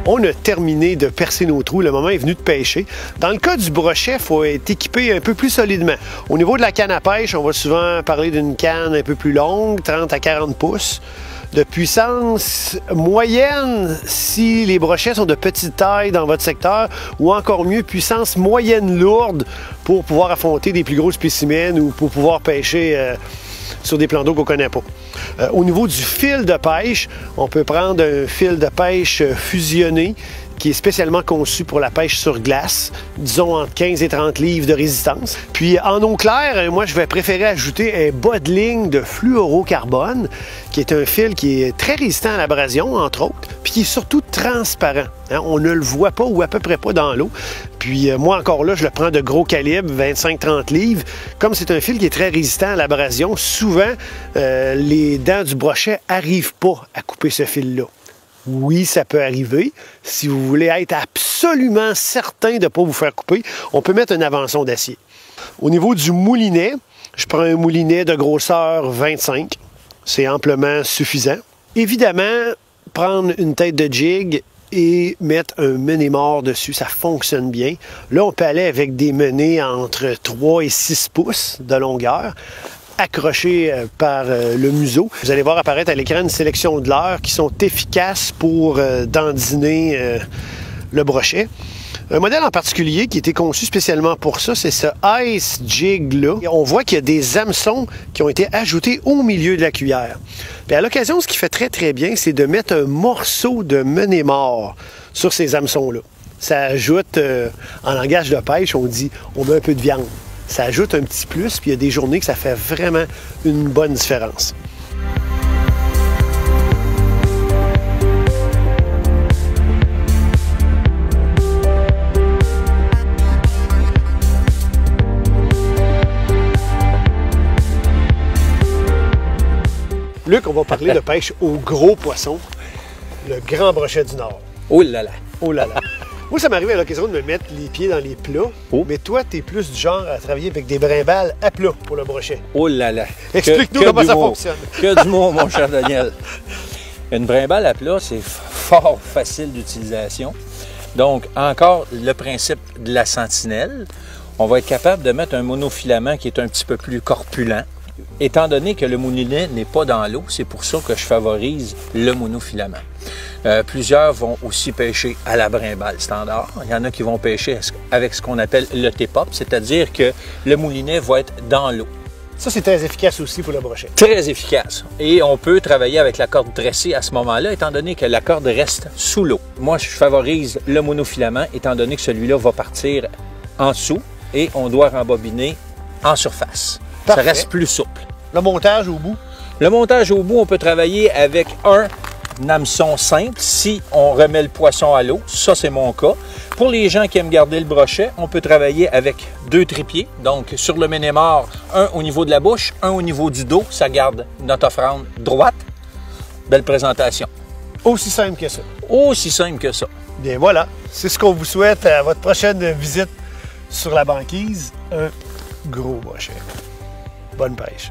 On a terminé de percer nos trous, le moment est venu de pêcher. Dans le cas du brochet, il faut être équipé un peu plus solidement. Au niveau de la canne à pêche, on va souvent parler d'une canne un peu plus longue, 30 à 40 pouces. De puissance moyenne si les brochets sont de petite taille dans votre secteur, ou encore mieux, puissance moyenne lourde pour pouvoir affronter des plus gros spécimens ou pour pouvoir pêcher sur des plans d'eau qu'on ne connaît pas. Au niveau du fil de pêche, on peut prendre un fil de pêche fusionné qui est spécialement conçu pour la pêche sur glace, disons entre 15 et 30 livres de résistance. Puis en eau claire, moi je vais préférer ajouter un bas de ligne de fluorocarbone, qui est un fil qui est très résistant à l'abrasion, entre autres, puis qui est surtout transparent. Hein? On ne le voit pas ou à peu près pas dans l'eau. Puis moi encore là, je le prends de gros calibre, 25-30 livres. Comme c'est un fil qui est très résistant à l'abrasion, souvent les dents du brochet n'arrivent pas à couper ce fil-là. Oui, ça peut arriver. Si vous voulez être absolument certain de ne pas vous faire couper, on peut mettre un avançon d'acier. Au niveau du moulinet, je prends un moulinet de grosseur 25. C'est amplement suffisant. Évidemment, prendre une tête de jig et mettre un mené-mort dessus, ça fonctionne bien. Là, on peut aller avec des menés entre 3 et 6 pouces de longueur, accrochés par le museau. Vous allez voir apparaître à l'écran une sélection de leurres qui sont efficaces pour dandiner le brochet. Un modèle en particulier qui a été conçu spécialement pour ça, c'est ce Ice Jig-là. On voit qu'il y a des hameçons qui ont été ajoutés au milieu de la cuillère. Puis à l'occasion, ce qui fait très très bien, c'est de mettre un morceau de mené-mort sur ces hameçons-là. Ça ajoute, en langage de pêche, on dit on met un peu de viande. Ça ajoute un petit plus, puis il y a des journées que ça fait vraiment une bonne différence. Luc, on va parler de pêche au gros poisson, le grand brochet du Nord. Oh là là! Oh là là! Moi, ça m'arrive à l'occasion de me mettre les pieds dans les plats, mais toi, tu es plus du genre à travailler avec des brimbales à plat pour le brochet. Oh là là! Explique-nous comment ça fonctionne. Que du mot, mon cher Daniel. Une brimbale à plat, c'est fort facile d'utilisation. Donc, encore le principe de la sentinelle. On va être capable de mettre un monofilament qui est un petit peu plus corpulent. Étant donné que le moulinet n'est pas dans l'eau, c'est pour ça que je favorise le monofilament. Plusieurs vont aussi pêcher à la brimbale standard. Il y en a qui vont pêcher avec ce qu'on appelle le T-pop, c'est-à-dire que le moulinet va être dans l'eau. Ça, c'est très efficace aussi pour le brochet. Très efficace. Et on peut travailler avec la corde dressée à ce moment-là, étant donné que la corde reste sous l'eau. Moi, je favorise le monofilament, étant donné que celui-là va partir en dessous et on doit rembobiner en surface. Parfait. Ça reste plus souple. Le montage au bout? Le montage au bout, on peut travailler avec un hameçon simple si on remet le poisson à l'eau. Ça, c'est mon cas. Pour les gens qui aiment garder le brochet, on peut travailler avec 2 trépieds. Donc, sur le ménémort, un au niveau de la bouche, un au niveau du dos. Ça garde notre offrande droite. Belle présentation. Aussi simple que ça. Aussi simple que ça. Bien voilà, c'est ce qu'on vous souhaite à votre prochaine visite sur la banquise. Un gros brochet. Bonne pêche.